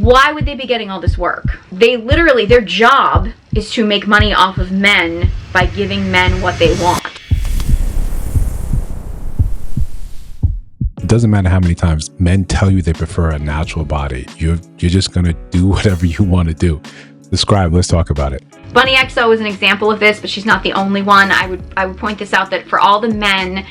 Why would they be getting all this work? They literally, their job is to make money off of men by giving men what they want. It doesn't matter how many times men tell you they prefer a natural body. You're just gonna do whatever you want to do. Describe, let's talk about it. Bunny XO is an example of this, but she's not the only one. I would point this out, that for all the men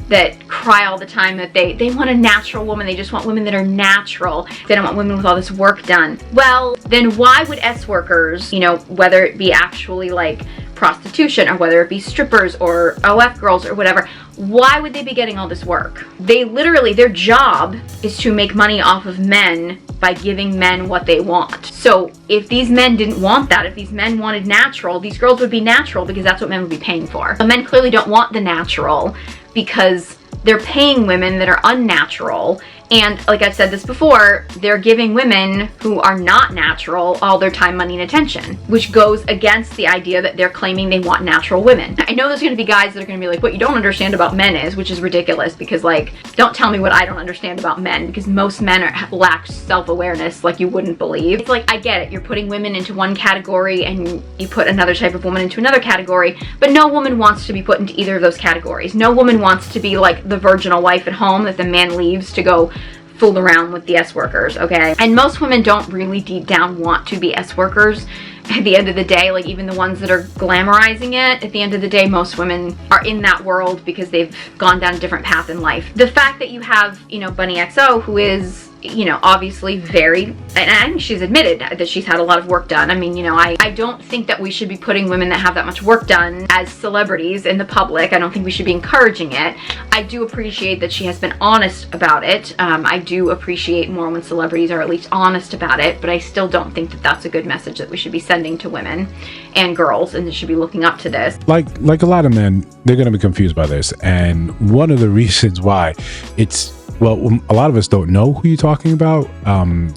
that cry all the time that they want a natural woman, they just want women that are natural, they don't want women with all this work done. Well, then why would S workers, you know, whether it be actually like prostitution or whether it be strippers or OF girls or whatever, why would they be getting all this work? They literally, their job is to make money off of men by giving men what they want. So if these men didn't want that, if these men wanted natural, these girls would be natural because that's what men would be paying for. But men clearly don't want the natural because they're paying women that are unnatural. And like I've said this before, they're giving women who are not natural all their time, money, and attention, which goes against the idea that they're claiming they want natural women. I know there's gonna be guys that are gonna be like, what you don't understand about men is, which is ridiculous, because like, don't tell me what I don't understand about men, because most men lack self-awareness like you wouldn't believe. It's like, I get it, you're putting women into one category and you put another type of woman into another category, but no woman wants to be put into either of those categories. No woman wants to be like the virginal wife at home that the man leaves to go fool around with the S workers, okay? And most women don't really deep down want to be S workers. At the end of the day, like even the ones that are glamorizing it, at the end of the day, most women are in that world because they've gone down a different path in life. The fact that you have, you know, Bunny XO, who is, you know, obviously very, and I think she's admitted that she's had a lot of work done. I mean, you know, I don't think that we should be putting women that have that much work done as celebrities in the public. I don't think we should be encouraging it. I do appreciate that she has been honest about it. I do appreciate more when celebrities are at least honest about it, but I still don't think that that's a good message that we should be sending to women and girls, and they should be looking up to this. Like a lot of men, they're going to be confused by this. And one of the reasons why it's, well, a lot of us don't know who you're talking about.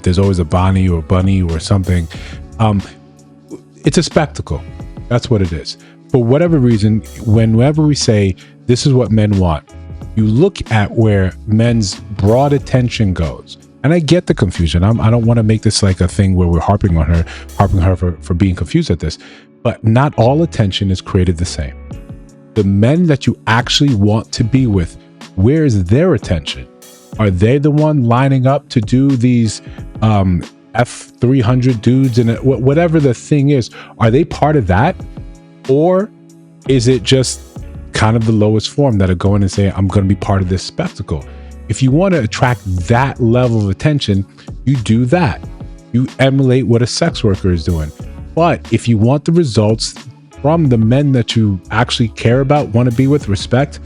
There's always a Bonnie or Bunny or something. It's a spectacle. That's what it is. For whatever reason, whenever we say this is what men want, you look at where men's broad attention goes. And I get the confusion. I don't want to make this like a thing where we're harping on her for being confused at this. But not all attention is created the same. The men that you actually want to be with, where is their attention? Are they the one lining up to do these F300 dudes and whatever the thing is? Are they part of that? Or is it just kind of the lowest form that are going and saying, I'm going to be part of this spectacle? If you want to attract that level of attention, you do that. You emulate what a sex worker is doing. But if you want the results from the men that you actually care about, want to be with, respect,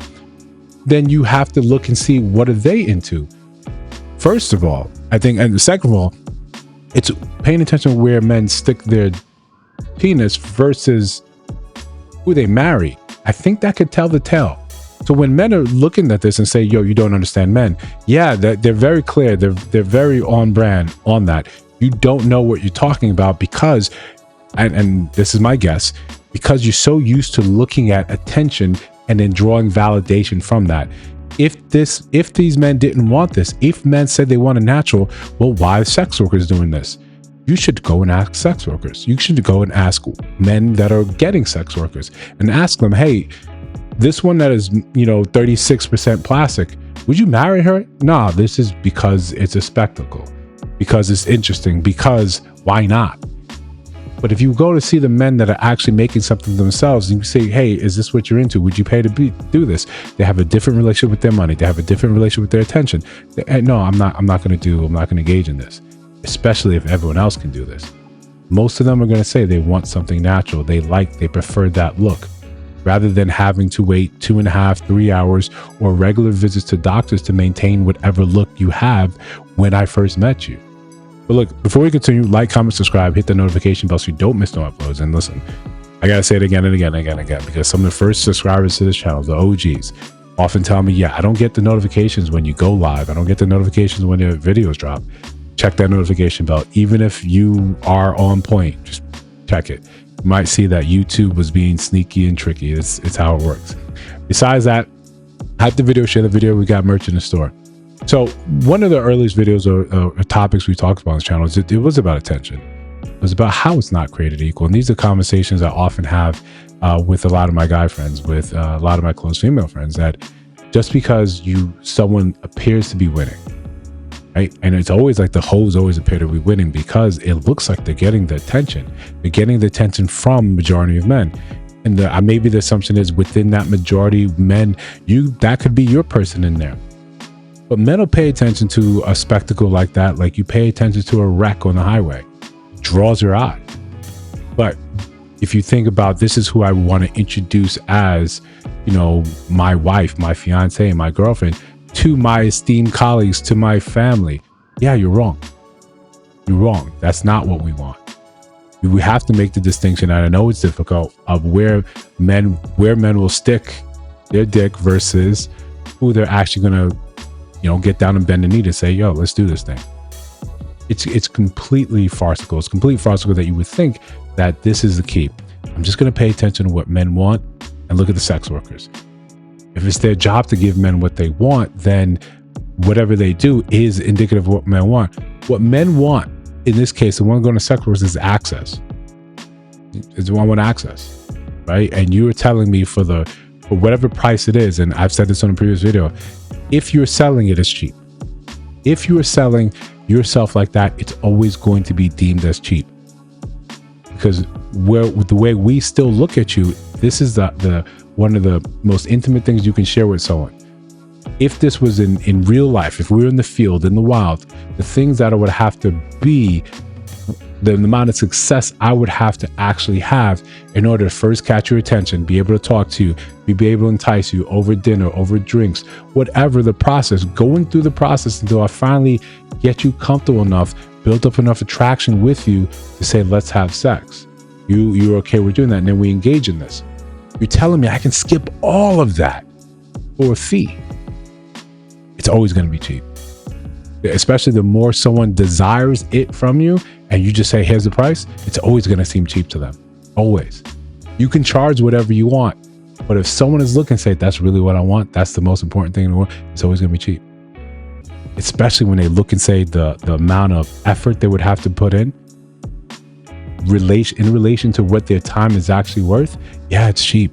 then you have to look and see what are they into. First of all, I think, and second of all, it's paying attention to where men stick their penis versus who they marry. I think that could tell the tale. So when men are looking at this and say, yo, you don't understand men. Yeah, they're very clear. They're very on brand on that. You don't know what you're talking about because, and this is my guess, because you're so used to looking at attention and then drawing validation from that. If these men didn't want this, if men said they want a natural, well, why are sex workers doing this? You should go and ask sex workers. You should go and ask men that are getting sex workers and ask them, hey, this one that is, you know, 36% plastic, would you marry her? Nah, this is because it's a spectacle, because it's interesting, because why not? But if you go to see the men that are actually making something themselves and you say, hey, is this what you're into? Would you pay to do this? They have a different relationship with their money. They have a different relationship with their attention. No, I'm not going to engage in this, especially if everyone else can do this. Most of them are going to say they want something natural. They prefer that look rather than having to wait 2.5, 3 hours or regular visits to doctors to maintain whatever look you have when I first met you. But look, before we continue, like, comment, subscribe, hit the notification bell so you don't miss no uploads. And listen, I gotta say it again and again and again and again, because some of the first subscribers to this channel, the OGs, often tell me, yeah, I don't get the notifications when you go live. I don't get the notifications when your videos drop. Check that notification bell. Even if you are on point, just check it. You might see that YouTube was being sneaky and tricky. It's how it works. Besides that, hype the video, share the video. We got merch in the store. So one of the earliest videos or topics we talked about on this channel is it was about attention. It was about how it's not created equal. And these are conversations I often have with a lot of my guy friends, with a lot of my close female friends, that just because someone appears to be winning, right? And it's always like the hoes always appear to be winning because it looks like they're getting the attention. They're getting the attention from majority of men. And maybe the assumption is within that majority of men, that could be your person in there. But men will pay attention to a spectacle like that, like you pay attention to a wreck on the highway. It draws your eye. But if you think about, this is who I want to introduce as, my wife, my fiance, my girlfriend, to my esteemed colleagues, to my family. Yeah, you're wrong. You're wrong. That's not what we want. We have to make the distinction, and I know it's difficult, of where men will stick their dick versus who they're actually going to get down and bend the knee to say, yo, let's do this thing. It's completely farcical. It's completely farcical that you would think that this is the key. I'm just going to pay attention to what men want and look at the sex workers. If it's their job to give men what they want, then whatever they do is indicative of what men want. What men want, in this case, the one going to sex workers, is access. It's the one want access, right? And you were telling me for whatever price it is, and I've said this on a previous video, if you're selling it as cheap, if you are selling yourself like that, it's always going to be deemed as cheap. Because the way we still look at you, this is the one of the most intimate things you can share with someone. If this was in real life, if we were in the field, in the wild, the things that I would have to be, the amount of success I would have to actually have in order to first catch your attention, be able to talk to you, be able to entice you over dinner, over drinks, whatever the process, going through the process until I finally get you comfortable enough, build up enough attraction with you to say, let's have sex. You're okay with doing that, and then we engage in this. You're telling me I can skip all of that for a fee. It's always going to be cheap. Especially the more someone desires it from you and you just say, here's the price, it's always going to seem cheap to them. Always. You can charge whatever you want, but if someone is looking and say, that's really what I want, that's the most important thing in the world, it's always going to be cheap. Especially when they look and say the amount of effort they would have to put in relation to what their time is actually worth. Yeah, it's cheap.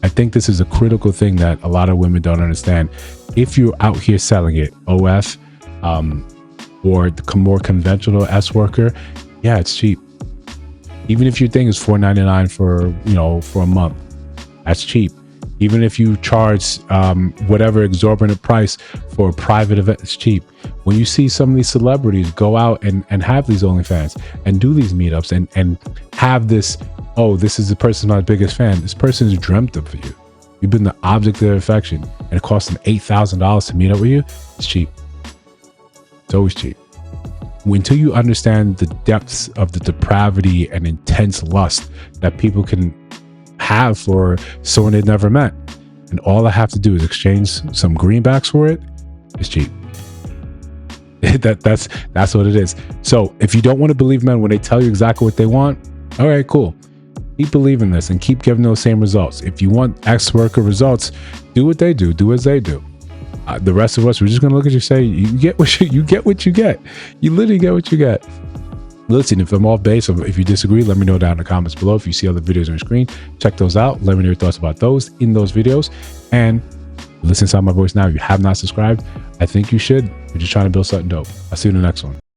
I think this is a critical thing that a lot of women don't understand. If you're out here selling it, OF, or the more conventional S worker, yeah, it's cheap. Even if your thing is $4.99 for a month, that's cheap. Even if you charge whatever exorbitant price for a private event, it's cheap. When you see some of these celebrities go out and have these OnlyFans and do these meetups and have this, oh, this is the person my biggest fan. This person has dreamt of you. You've been the object of their affection, and it costs them $8,000 to meet up with you. It's cheap. It's always cheap. Until you understand the depths of the depravity and intense lust that people can have for someone they've never met, and all I have to do is exchange some greenbacks for it, it's cheap. That's what it is. So if you don't want to believe men when they tell you exactly what they want, all right, cool. Keep believing this and keep giving those same results. If you want X worker results, do what they do. Do as they do. The rest of us, we're just gonna look at you and say, you get what you get. You literally get what you get. Listen, if I'm off base, or if you disagree, let me know down in the comments below. If you see other videos on your screen, check those out. Let me know your thoughts about those in those videos. And listen to my voice now. If you have not subscribed, I think you should. We're just trying to build something dope. I'll see you in the next one.